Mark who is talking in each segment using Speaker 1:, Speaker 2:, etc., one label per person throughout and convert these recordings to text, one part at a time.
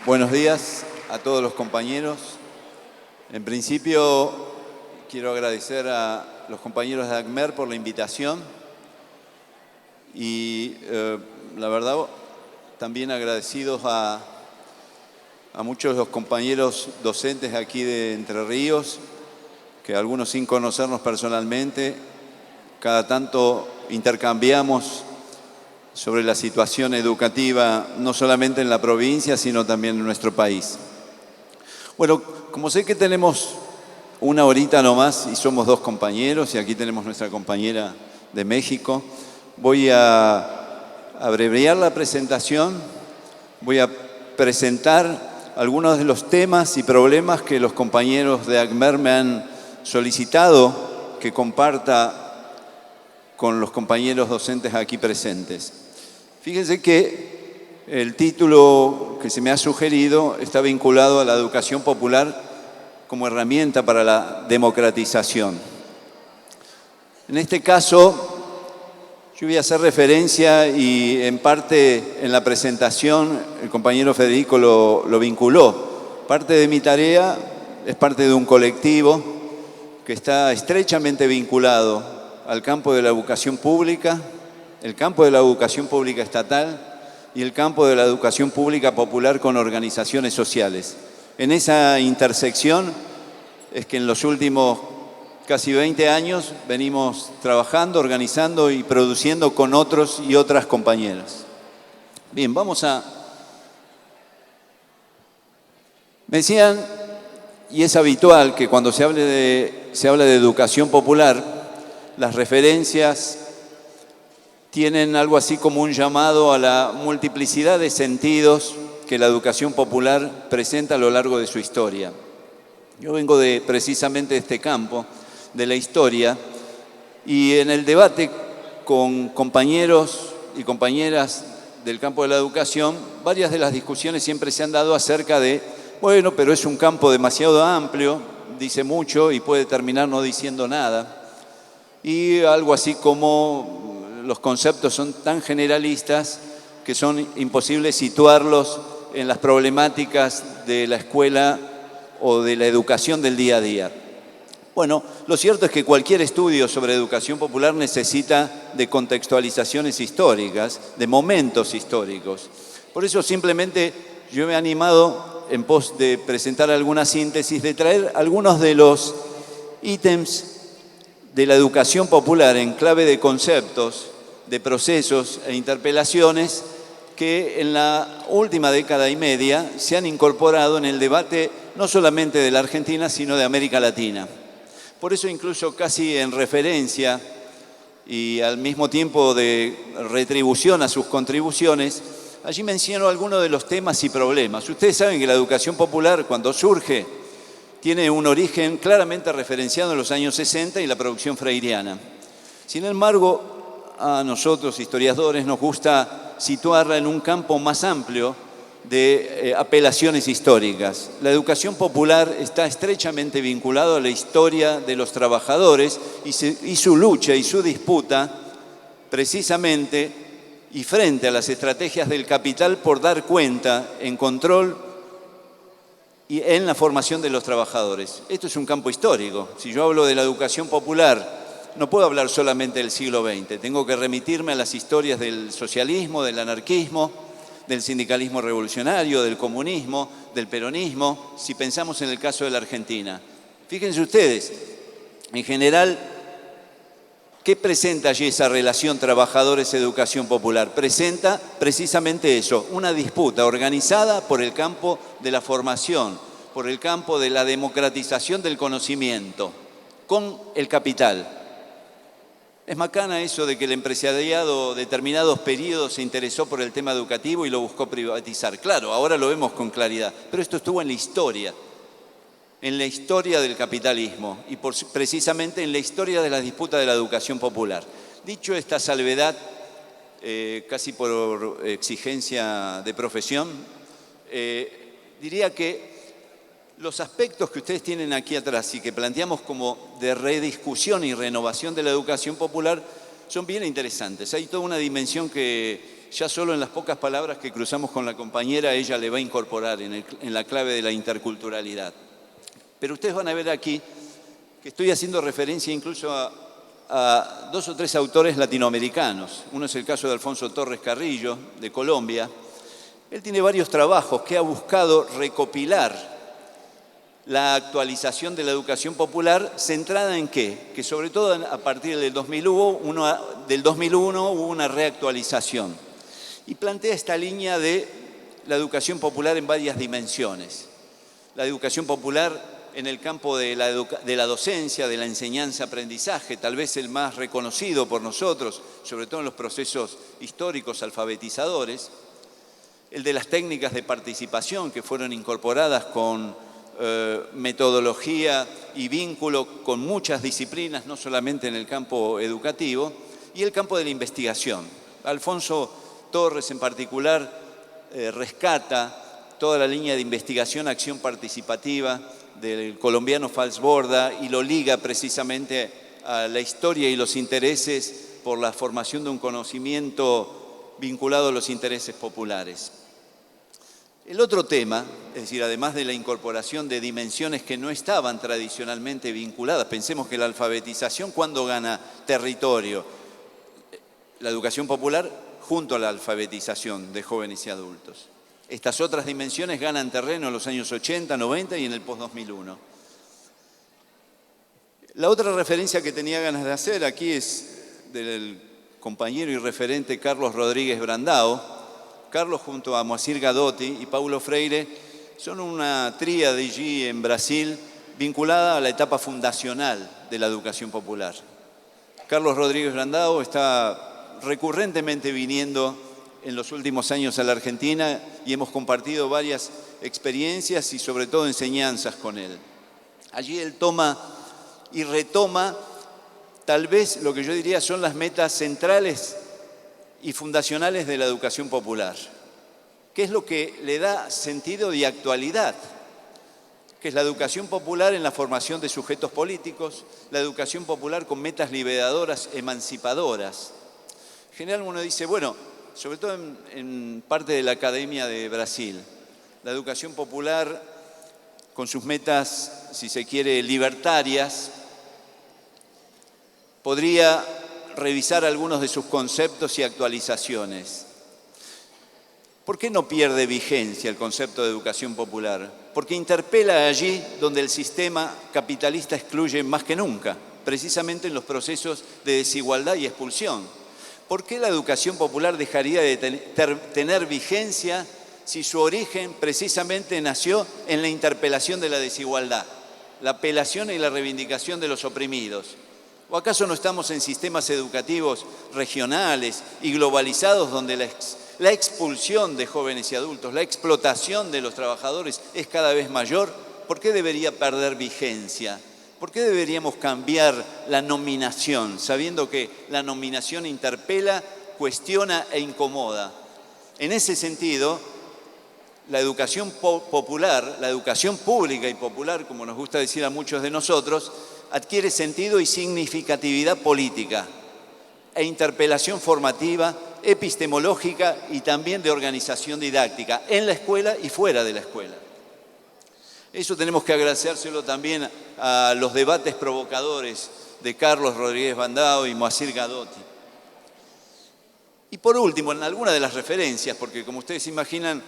Speaker 1: Buenos días a todos los compañeros. En principio, quiero agradecer a los compañeros de ACMER por la invitación y, la verdad, también agradecidos a muchos de los compañeros docentes aquí de Entre Ríos, que algunos sin conocernos personalmente, cada tanto intercambiamos sobre la situación educativa, no solamente en la provincia, sino también en nuestro país. Bueno, como sé que tenemos una horita nomás y somos dos compañeros, y aquí tenemos nuestra compañera de México, voy a abreviar la presentación, voy a presentar algunos de los temas y problemas que los compañeros de ACMER me han solicitado que comparta con los compañeros docentes aquí presentes. Fíjense que el título que se me ha sugerido está vinculado a la educación popular como herramienta para la democratización. En este caso, yo voy a hacer referencia y en parte en la presentación el compañero Federico lo vinculó. Parte de mi tarea es parte de un colectivo que está estrechamente vinculado al campo de la educación pública, el campo de la educación pública estatal y el campo de la educación pública popular con organizaciones sociales. En esa intersección es que en los últimos casi 20 años venimos trabajando, organizando y produciendo con otros y otras compañeras. Bien, vamos a... Me decían, y es habitual que cuando se habla de educación popular, las referencias tienen algo así como un llamado a la multiplicidad de sentidos que la educación popular presenta a lo largo de su historia. Yo vengo precisamente de este campo, de la historia, y en el debate con compañeros y compañeras del campo de la educación, varias de las discusiones siempre se han dado acerca de, bueno, pero es un campo demasiado amplio, dice mucho y puede terminar no diciendo nada, y algo así como los conceptos son tan generalistas que son imposibles situarlos en las problemáticas de la escuela o de la educación del día a día. Bueno, lo cierto es que cualquier estudio sobre educación popular necesita de contextualizaciones históricas, de momentos históricos. Por eso simplemente yo me he animado, en pos de presentar alguna síntesis, de traer algunos de los ítems de la educación popular en clave de conceptos, de procesos e interpelaciones que en la última década y media se han incorporado en el debate no solamente de la Argentina, sino de América Latina. Por eso incluso casi en referencia y al mismo tiempo de retribución a sus contribuciones, allí menciono algunos de los temas y problemas. Ustedes saben que la educación popular, cuando surge, tiene un origen claramente referenciado en los años 60 y la producción freiriana. Sin embargo, a nosotros, historiadores, nos gusta situarla en un campo más amplio de apelaciones históricas. La educación popular está estrechamente vinculada a la historia de los trabajadores y su lucha y su disputa precisamente y frente a las estrategias del capital por dar cuenta en control y en la formación de los trabajadores. Esto es un campo histórico. Si yo hablo de la educación popular, no puedo hablar solamente del siglo XX. Tengo que remitirme a las historias del socialismo, del anarquismo, del sindicalismo revolucionario, del comunismo, del peronismo, si pensamos en el caso de la Argentina. Fíjense ustedes, en general, ¿qué presenta allí esa relación trabajadores-educación popular? Presenta precisamente eso, una disputa organizada por el campo de la formación, por el campo de la democratización del conocimiento, con el capital. Es macana eso de que el empresariado determinados periodos se interesó por el tema educativo y lo buscó privatizar. Claro, ahora lo vemos con claridad, pero esto estuvo en la historia del capitalismo y precisamente en la historia de la disputa de la educación popular. Dicho esta salvedad, casi por exigencia de profesión, diría que los aspectos que ustedes tienen aquí atrás y que planteamos como de rediscusión y renovación de la educación popular son bien interesantes. Hay toda una dimensión que ya solo en las pocas palabras que cruzamos con la compañera, ella le va a incorporar en la clave de la interculturalidad. Pero ustedes van a ver aquí que estoy haciendo referencia incluso a 2 o 3 autores latinoamericanos. Uno es el caso de Alfonso Torres Carrillo, de Colombia. Él tiene varios trabajos que ha buscado recopilar la actualización de la educación popular, centrada en qué? Que sobre todo a partir del 2001 hubo una reactualización. Y plantea esta línea de la educación popular en varias dimensiones. La educación popular en el campo de la docencia, de la enseñanza-aprendizaje, tal vez el más reconocido por nosotros, sobre todo en los procesos históricos alfabetizadores, el de las técnicas de participación que fueron incorporadas con metodología y vínculo con muchas disciplinas, no solamente en el campo educativo, y el campo de la investigación. Alfonso Torres en particular rescata toda la línea de investigación, acción participativa del colombiano Falsborda y lo liga precisamente a la historia y los intereses por la formación de un conocimiento vinculado a los intereses populares. El otro tema, es decir, además de la incorporación de dimensiones que no estaban tradicionalmente vinculadas, pensemos que la alfabetización, ¿cuándo gana territorio? La educación popular junto a la alfabetización de jóvenes y adultos. Estas otras dimensiones ganan terreno en los años 80, 90 y en el post-2001. La otra referencia que tenía ganas de hacer aquí es del compañero y referente Carlos Rodríguez Brandao. Carlos, junto a Moacir Gadotti y Paulo Freire, son una tríade allí en Brasil vinculada a la etapa fundacional de la educación popular. Carlos Rodríguez Brandao está recurrentemente viniendo en los últimos años a la Argentina y hemos compartido varias experiencias y sobre todo enseñanzas con él. Allí él toma y retoma tal vez lo que yo diría son las metas centrales y fundacionales de la educación popular. ¿Qué es lo que le da sentido y actualidad? Que es la educación popular en la formación de sujetos políticos, la educación popular con metas liberadoras, emancipadoras. En general uno dice, bueno, sobre todo en parte de la Academia de Brasil, la educación popular con sus metas, si se quiere, libertarias, podría revisar algunos de sus conceptos y actualizaciones. ¿Por qué no pierde vigencia el concepto de educación popular? Porque interpela allí donde el sistema capitalista excluye más que nunca, precisamente en los procesos de desigualdad y expulsión. ¿Por qué la educación popular dejaría de tener vigencia si su origen precisamente nació en la interpelación de la desigualdad, la apelación y la reivindicación de los oprimidos? ¿O acaso no estamos en sistemas educativos regionales y globalizados donde la expulsión de jóvenes y adultos, la explotación de los trabajadores es cada vez mayor? ¿Por qué debería perder vigencia? ¿Por qué deberíamos cambiar la nominación, sabiendo que la nominación interpela, cuestiona e incomoda? En ese sentido, la educación popular, la educación pública y popular, como nos gusta decir a muchos de nosotros, adquiere sentido y significatividad política e interpelación formativa, epistemológica y también de organización didáctica, en la escuela y fuera de la escuela. Eso tenemos que agradecérselo también a los debates provocadores de Carlos Rodríguez Brandao y Moacir Gadotti. Y por último, en alguna de las referencias, porque como ustedes imaginan,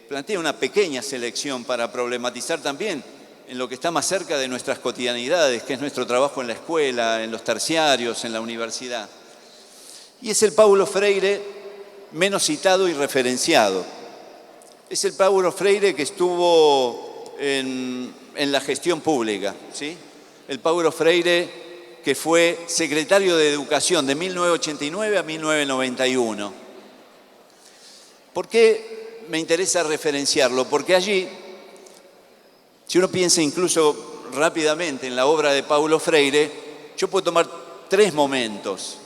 Speaker 1: plantea una pequeña selección para problematizar también en lo que está más cerca de nuestras cotidianidades, que es nuestro trabajo en la escuela, en los terciarios, en la universidad. Y es el Paulo Freire menos citado y referenciado. Es el Paulo Freire que estuvo en la gestión pública, ¿sí? El Paulo Freire que fue secretario de Educación de 1989 a 1991. ¿Por qué me interesa referenciarlo? Porque allí, si uno piensa incluso rápidamente en la obra de Paulo Freire, yo puedo tomar 3 momentos,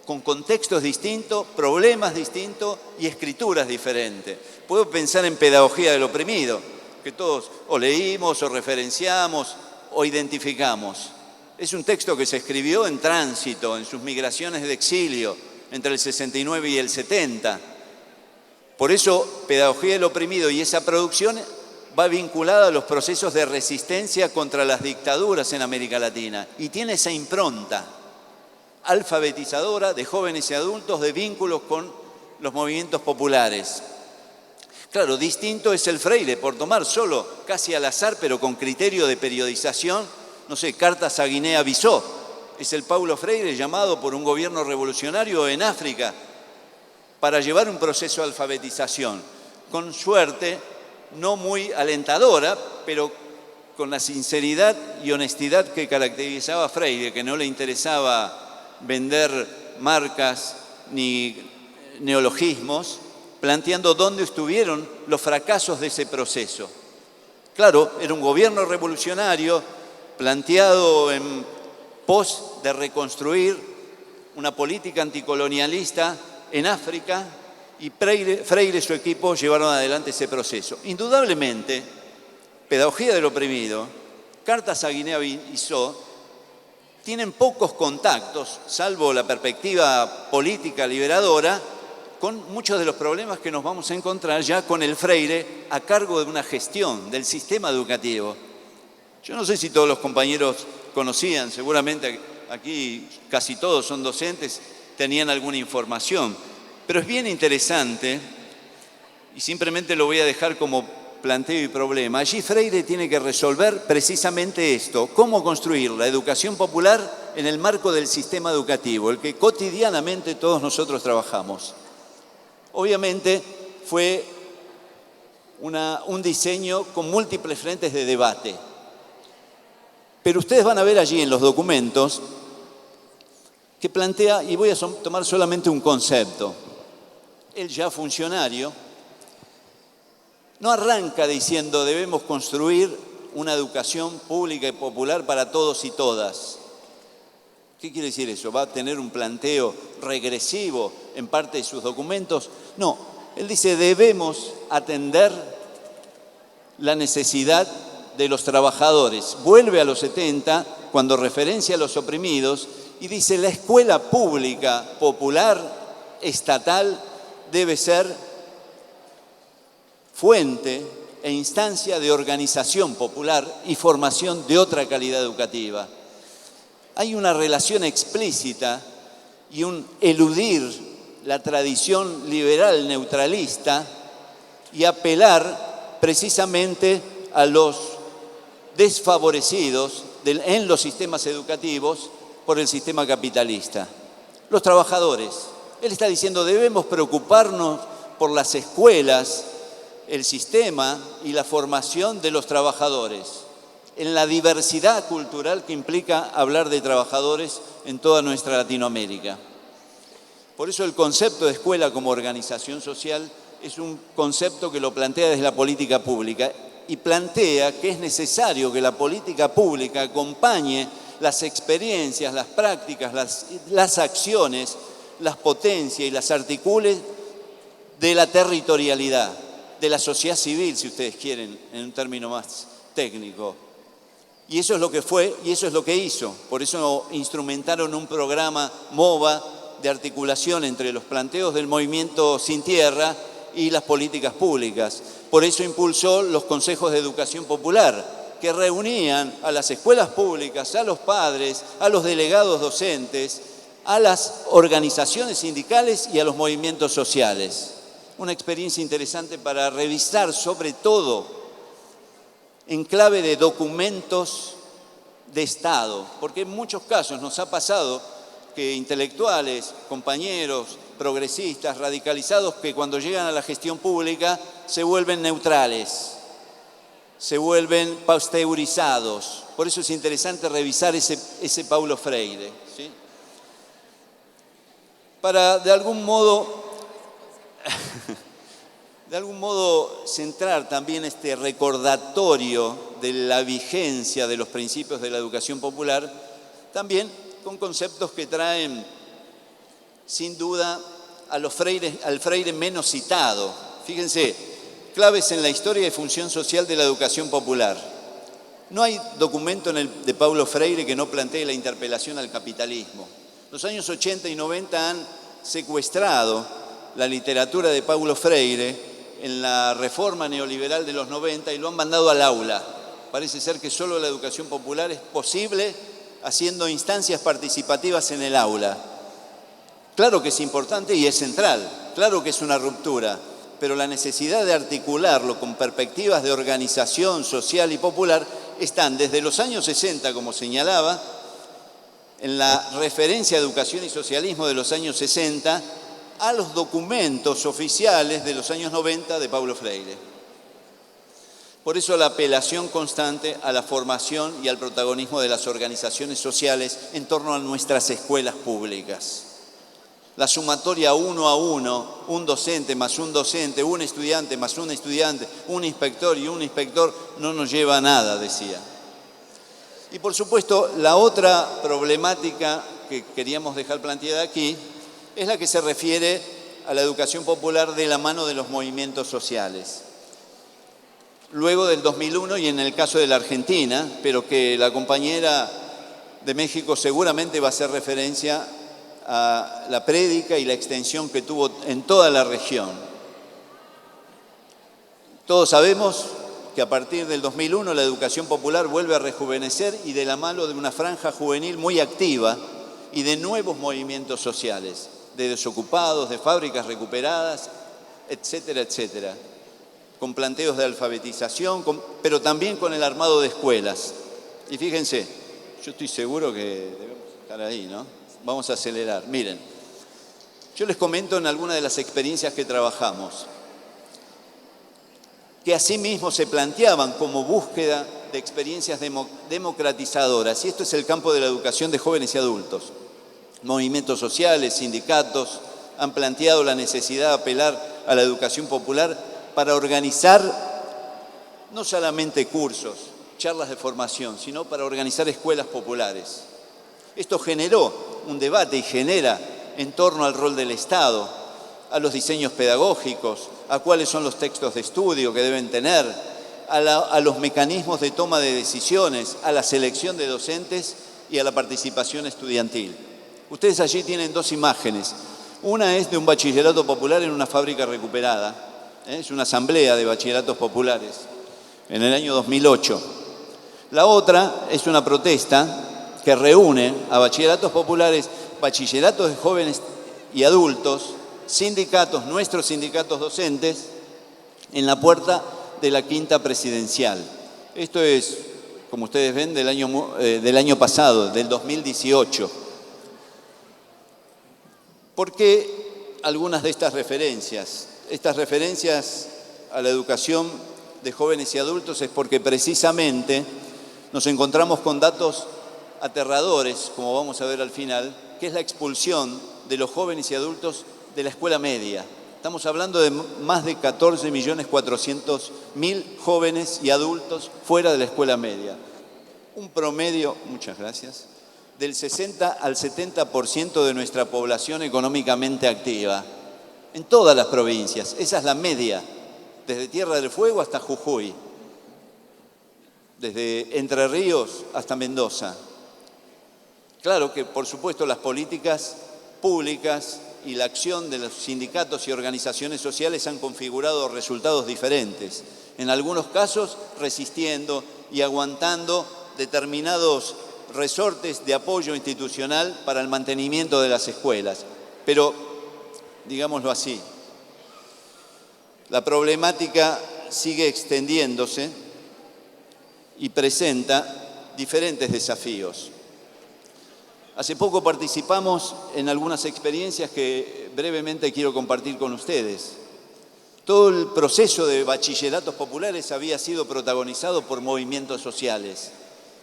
Speaker 1: con contextos distintos, problemas distintos y escrituras diferentes. Puedo pensar en Pedagogía del Oprimido, que todos o leímos o referenciamos o identificamos. Es un texto que se escribió en tránsito, en sus migraciones de exilio, entre el 69 y el 70. Por eso, Pedagogía del Oprimido y esa producción va vinculada a los procesos de resistencia contra las dictaduras en América Latina y tiene esa impronta alfabetizadora de jóvenes y adultos, de vínculos con los movimientos populares. Claro, distinto es el Freire, por tomar solo, casi al azar, pero con criterio de periodización, no sé, Cartas a Guinea-Bissau. Es el Paulo Freire llamado por un gobierno revolucionario en África para llevar un proceso de alfabetización. Con suerte, no muy alentadora, pero con la sinceridad y honestidad que caracterizaba a Freire, que no le interesaba vender marcas ni neologismos, planteando dónde estuvieron los fracasos de ese proceso. Claro, era un gobierno revolucionario planteado en pos de reconstruir una política anticolonialista en África, y Freire y su equipo llevaron adelante ese proceso. Indudablemente, Pedagogía del Oprimido, Cartas a Guinea-Bissau, tienen pocos contactos, salvo la perspectiva política liberadora, con muchos de los problemas que nos vamos a encontrar ya con el Freire a cargo de una gestión del sistema educativo. Yo no sé si todos los compañeros conocían, seguramente aquí casi todos son docentes, tenían alguna información, pero es bien interesante y simplemente lo voy a dejar como planteo y problema. Allí Freire tiene que resolver precisamente esto: cómo construir la educación popular en el marco del sistema educativo, el que cotidianamente todos nosotros trabajamos. Obviamente fue un diseño con múltiples frentes de debate, pero ustedes van a ver allí en los documentos que plantea, y voy a tomar solamente un concepto, él ya funcionario, no arranca diciendo debemos construir una educación pública y popular para todos y todas. ¿Qué quiere decir eso? ¿Va a tener un planteo regresivo en parte de sus documentos? No, él dice debemos atender la necesidad de los trabajadores. Vuelve a los 70 cuando referencia a los oprimidos y dice la escuela pública, popular, estatal, debe ser fuente e instancia de organización popular y formación de otra calidad educativa. Hay una relación explícita y un eludir la tradición liberal neutralista y apelar precisamente a los desfavorecidos en los sistemas educativos por el sistema capitalista. Los trabajadores. Él está diciendo debemos preocuparnos por las escuelas, el sistema y la formación de los trabajadores, en la diversidad cultural que implica hablar de trabajadores en toda nuestra Latinoamérica. Por eso el concepto de escuela como organización social es un concepto que lo plantea desde la política pública y plantea que es necesario que la política pública acompañe las experiencias, las prácticas, las acciones, las potencie y las articule de la territorialidad, de la sociedad civil, si ustedes quieren, en un término más técnico. Y eso es lo que fue y eso es lo que hizo. Por eso instrumentaron un programa MOVA de articulación entre los planteos del movimiento Sin Tierra y las políticas públicas. Por eso impulsó los consejos de educación popular, que reunían a las escuelas públicas, a los padres, a los delegados docentes, a las organizaciones sindicales y a los movimientos sociales. Una experiencia interesante para revisar, sobre todo en clave de documentos de Estado, porque en muchos casos nos ha pasado que intelectuales, compañeros, progresistas, radicalizados, que cuando llegan a la gestión pública se vuelven neutrales, se vuelven pasteurizados. Por eso es interesante revisar ese Paulo Freire, ¿sí? Para de algún modo centrar también este recordatorio de la vigencia de los principios de la educación popular, también con conceptos que traen sin duda al Freire menos citado. Fíjense, claves en la historia y función social de la educación popular. No hay documento de Paulo Freire que no plantee la interpelación al capitalismo. Los años 80 y 90 han secuestrado la literatura de Paulo Freire en la reforma neoliberal de los 90 y lo han mandado al aula. Parece ser que solo la educación popular es posible haciendo instancias participativas en el aula. Claro que es importante y es central, claro que es una ruptura, pero la necesidad de articularlo con perspectivas de organización social y popular están desde los años 60, como señalaba, en la referencia a educación y socialismo de los años 60, a los documentos oficiales de los años 90 de Paulo Freire. Por eso la apelación constante a la formación y al protagonismo de las organizaciones sociales en torno a nuestras escuelas públicas. La sumatoria 1 a 1, un docente más un docente, un estudiante más un estudiante, un inspector y un inspector, no nos lleva a nada, decía. Y por supuesto, la otra problemática que queríamos dejar planteada aquí es la que se refiere a la educación popular de la mano de los movimientos sociales. Luego del 2001 y en el caso de la Argentina, pero que la compañera de México seguramente va a hacer referencia a la prédica y la extensión que tuvo en toda la región. Todos sabemos que a partir del 2001 la educación popular vuelve a rejuvenecer y de la mano de una franja juvenil muy activa y de nuevos movimientos sociales, de desocupados, de fábricas recuperadas, etcétera, etcétera, con planteos de alfabetización, pero también con el armado de escuelas. Y fíjense, yo estoy seguro que debemos estar ahí, ¿no? Vamos a acelerar. Miren, yo les comento en algunas de las experiencias que trabajamos, que asimismo se planteaban como búsqueda de experiencias democratizadoras. Y esto es el campo de la educación de jóvenes y adultos. Movimientos sociales, sindicatos, han planteado la necesidad de apelar a la educación popular para organizar no solamente cursos, charlas de formación, sino para organizar escuelas populares. Esto generó un debate y genera en torno al rol del Estado, a los diseños pedagógicos, a cuáles son los textos de estudio que deben tener, a los mecanismos de toma de decisiones, a la selección de docentes y a la participación estudiantil. Ustedes allí tienen dos imágenes. Una es de un bachillerato popular en una fábrica recuperada. Es una asamblea de bachilleratos populares en el año 2008. La otra es una protesta que reúne a bachilleratos populares, bachilleratos de jóvenes y adultos, sindicatos, nuestros sindicatos docentes, en la puerta de la Quinta Presidencial. Esto es, como ustedes ven, del año pasado, del 2018. ¿Por qué algunas de estas referencias? Estas referencias a la educación de jóvenes y adultos es porque precisamente nos encontramos con datos aterradores, como vamos a ver al final, que es la expulsión de los jóvenes y adultos de la escuela media. Estamos hablando de más de 14.400.000 jóvenes y adultos fuera de la escuela media. Un promedio, muchas gracias, del 60 al 70% de nuestra población económicamente activa, en todas las provincias. Esa es la media, desde Tierra del Fuego hasta Jujuy, desde Entre Ríos hasta Mendoza. Claro que, por supuesto, las políticas públicas y la acción de los sindicatos y organizaciones sociales han configurado resultados diferentes. En algunos casos, resistiendo y aguantando determinados resortes de apoyo institucional para el mantenimiento de las escuelas. Pero, digámoslo así, la problemática sigue extendiéndose y presenta diferentes desafíos. Hace poco participamos en algunas experiencias que brevemente quiero compartir con ustedes. Todo el proceso de bachilleratos populares había sido protagonizado por movimientos sociales.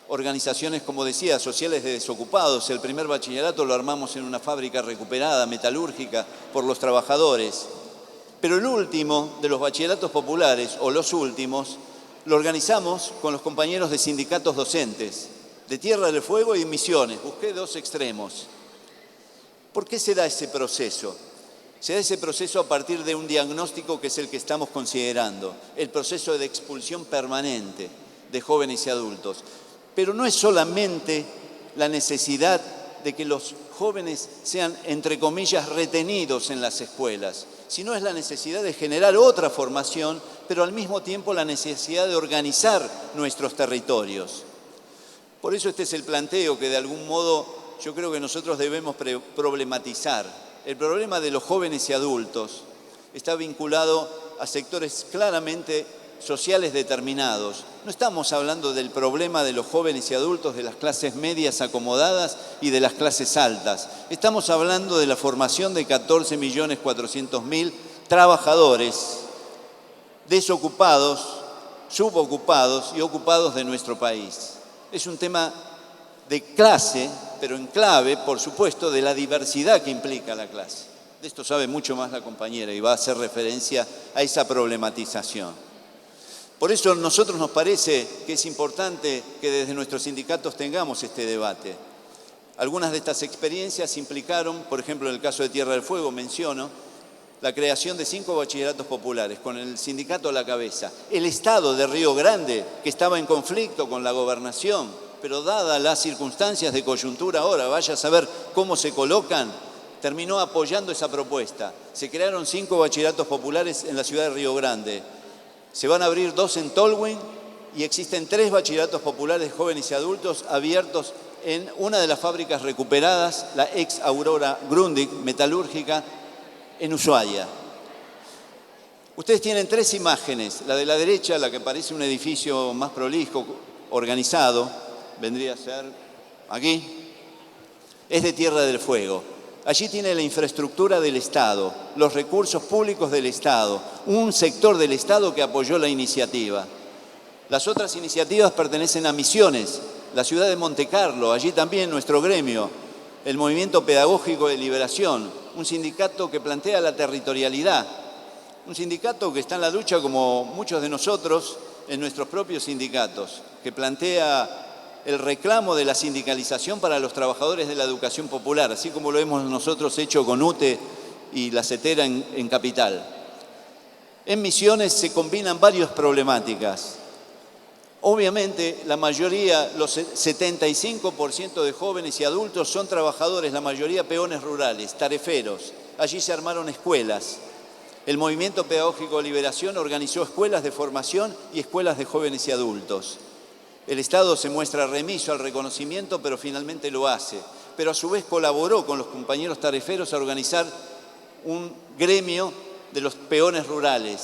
Speaker 1: Organizaciones, como decía, sociales de desocupados. El primer bachillerato lo armamos en una fábrica recuperada, metalúrgica, por los trabajadores. Pero el último de los bachilleratos populares, o los últimos, lo organizamos con los compañeros de sindicatos docentes, de Tierra del Fuego y Misiones. Busqué dos extremos. ¿Por qué se da ese proceso? Se da ese proceso a partir de un diagnóstico que es el que estamos considerando, el proceso de expulsión permanente de jóvenes y adultos. Pero no es solamente la necesidad de que los jóvenes sean, entre comillas, retenidos en las escuelas, sino es la necesidad de generar otra formación, pero al mismo tiempo la necesidad de organizar nuestros territorios. Por eso este es el planteo que de algún modo yo creo que nosotros debemos problematizar. El problema de los jóvenes y adultos está vinculado a sectores claramente sociales determinados. No estamos hablando del problema de los jóvenes y adultos de las clases medias acomodadas y de las clases altas. Estamos hablando de la formación de 14.400.000 trabajadores desocupados, subocupados y ocupados de nuestro país. Es un tema de clase, pero en clave, por supuesto, de la diversidad que implica la clase. De esto sabe mucho más la compañera y va a hacer referencia a esa problematización. Por eso a nosotros nos parece que es importante que desde nuestros sindicatos tengamos este debate. Algunas de estas experiencias implicaron, por ejemplo, en el caso de Tierra del Fuego, menciono, la creación de 5 bachilleratos populares, con el sindicato a la cabeza. El Estado de Río Grande, que estaba en conflicto con la gobernación, pero dadas las circunstancias de coyuntura ahora, vaya a saber cómo se colocan, terminó apoyando esa propuesta. Se crearon 5 bachilleratos populares en la ciudad de Río Grande. Se van a abrir 2 en Tolwyn y existen 3 bachilleratos populares de jóvenes y adultos abiertos en una de las fábricas recuperadas, la ex Aurora Grundig metalúrgica, en Ushuaia. Ustedes tienen 3 imágenes. La de la derecha, la que parece un edificio más prolijo, organizado, vendría a ser aquí, es de Tierra del Fuego. Allí tiene la infraestructura del Estado, los recursos públicos del Estado, un sector del Estado que apoyó la iniciativa. Las otras iniciativas pertenecen a Misiones, la ciudad de Monte Carlo, allí también nuestro gremio, el Movimiento Pedagógico de Liberación, un sindicato que plantea la territorialidad, un sindicato que está en la lucha como muchos de nosotros en nuestros propios sindicatos, que plantea el reclamo de la sindicalización para los trabajadores de la educación popular, así como lo hemos nosotros hecho con UTE y la CETERA en Capital. En Misiones se combinan varias problemáticas. Obviamente, la mayoría, los 75% de jóvenes y adultos son trabajadores, la mayoría peones rurales, tareferos. Allí se armaron escuelas. El Movimiento Pedagógico de Liberación organizó escuelas de formación y escuelas de jóvenes y adultos. El Estado se muestra remiso al reconocimiento, pero finalmente lo hace. Pero a su vez colaboró con los compañeros tareferos a organizar un gremio de los peones rurales.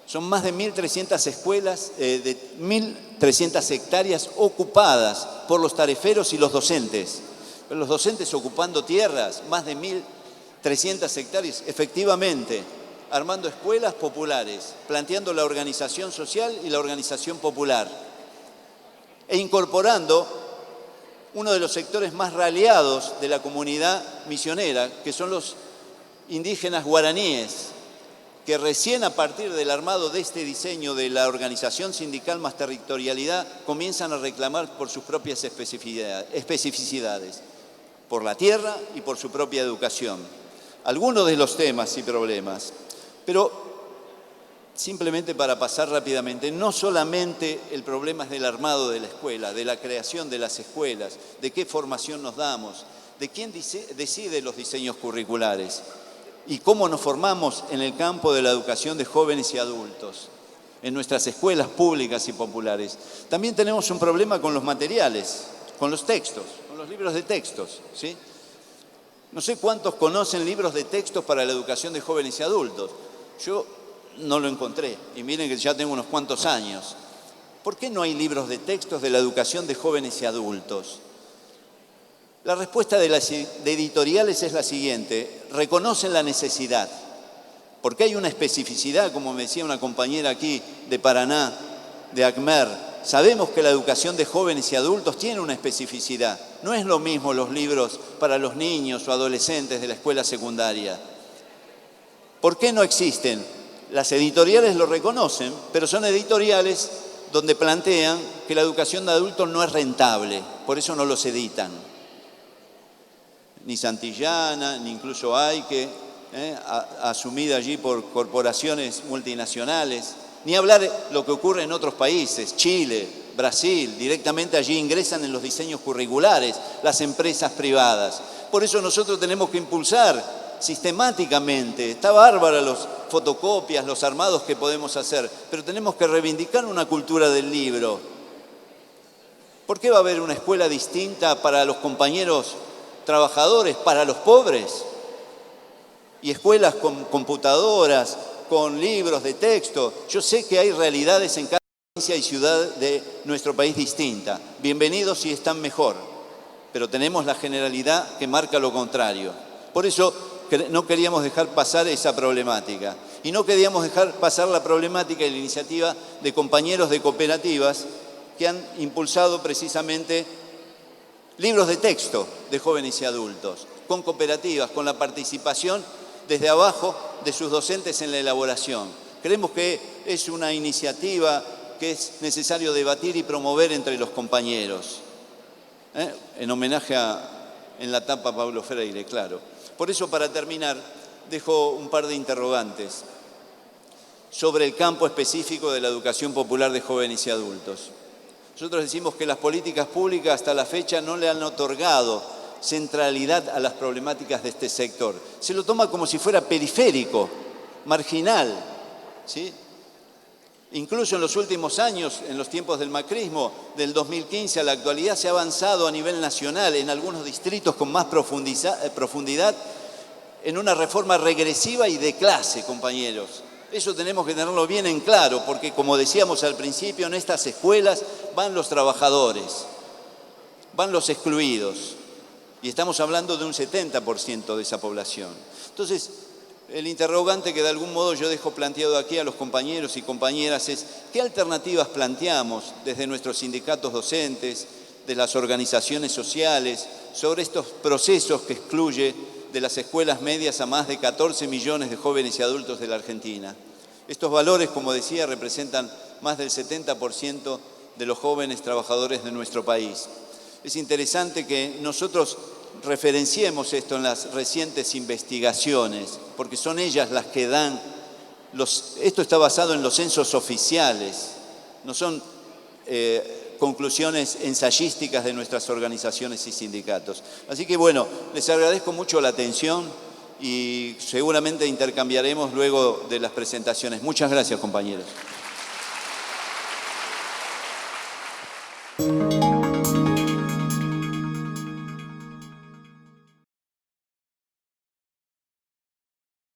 Speaker 1: Son más de 1.300 escuelas, de 1.300 hectáreas ocupadas por los tareferos y los docentes. Los docentes ocupando tierras, más de 1.300 hectáreas, efectivamente, armando escuelas populares, planteando la organización social y la organización popular, e incorporando uno de los sectores más raleados de la comunidad misionera, que son los indígenas guaraníes, que recién a partir del armado de este diseño de la organización sindical más territorialidad, comienzan a reclamar por sus propias especificidades, por la tierra y por su propia educación. Algunos de los temas y problemas, pero simplemente para pasar rápidamente, no solamente el problema es del armado de la escuela, de la creación de las escuelas, de qué formación nos damos, de quién decide los diseños curriculares y cómo nos formamos en el campo de la educación de jóvenes y adultos, en nuestras escuelas públicas y populares. También tenemos un problema con los materiales, con los textos, con los libros de textos, ¿sí? No sé cuántos conocen libros de textos para la educación de jóvenes y adultos. Yo no lo encontré, y miren que ya tengo unos cuantos años. ¿Por qué no hay libros de textos de la educación de jóvenes y adultos? La respuesta de las editoriales es la siguiente: reconocen la necesidad, porque hay una especificidad, como me decía una compañera aquí de Paraná, de ACMER. Sabemos que la educación de jóvenes y adultos tiene una especificidad. No es lo mismo los libros para los niños o adolescentes de la escuela secundaria. ¿Por qué no existen? Las editoriales lo reconocen, pero son editoriales donde plantean que la educación de adultos no es rentable, por eso no los editan. Ni Santillana, ni incluso Aike, asumida allí por corporaciones multinacionales, ni hablar lo que ocurre en otros países, Chile, Brasil, directamente allí ingresan en los diseños curriculares las empresas privadas. Por eso nosotros tenemos que impulsar sistemáticamente. Está bárbara los fotocopias, los armados que podemos hacer, pero tenemos que reivindicar una cultura del libro. ¿Por qué va a haber una escuela distinta para los compañeros trabajadores, para los pobres? Y escuelas con computadoras, con libros de texto. Yo sé que hay realidades en cada provincia y ciudad de nuestro país distinta. Bienvenidos si están mejor, pero tenemos la generalidad que marca lo contrario. Por eso no queríamos dejar pasar esa problemática. Y no queríamos dejar pasar la problemática y la iniciativa de compañeros de cooperativas que han impulsado precisamente libros de texto de jóvenes y adultos, con cooperativas, con la participación desde abajo de sus docentes en la elaboración. Creemos que es una iniciativa que es necesario debatir y promover entre los compañeros. En homenaje en la tapa a Paulo Freire, claro. Por eso, para terminar, dejo un par de interrogantes sobre el campo específico de la educación popular de jóvenes y adultos. Nosotros decimos que las políticas públicas hasta la fecha no le han otorgado centralidad a las problemáticas de este sector. Se lo toma como si fuera periférico, marginal, ¿sí? Incluso en los últimos años, en los tiempos del macrismo, del 2015 a la actualidad, se ha avanzado a nivel nacional en algunos distritos con más profundidad en una reforma regresiva y de clase, compañeros. Eso tenemos que tenerlo bien en claro, porque como decíamos al principio, en estas escuelas van los trabajadores, van los excluidos. Y estamos hablando de un 70% de esa población. Entonces, el interrogante que de algún modo yo dejo planteado aquí a los compañeros y compañeras es ¿qué alternativas planteamos desde nuestros sindicatos docentes, de las organizaciones sociales, sobre estos procesos que excluye de las escuelas medias a más de 14 millones de jóvenes y adultos de la Argentina? Estos valores, como decía, representan más del 70% de los jóvenes trabajadores de nuestro país. Es interesante que nosotros referenciemos esto en las recientes investigaciones, porque son ellas las que dan esto está basado en los censos oficiales, no son conclusiones ensayísticas de nuestras organizaciones y sindicatos. Así que bueno, les agradezco mucho la atención y seguramente intercambiaremos luego de las presentaciones. Muchas gracias, compañeros.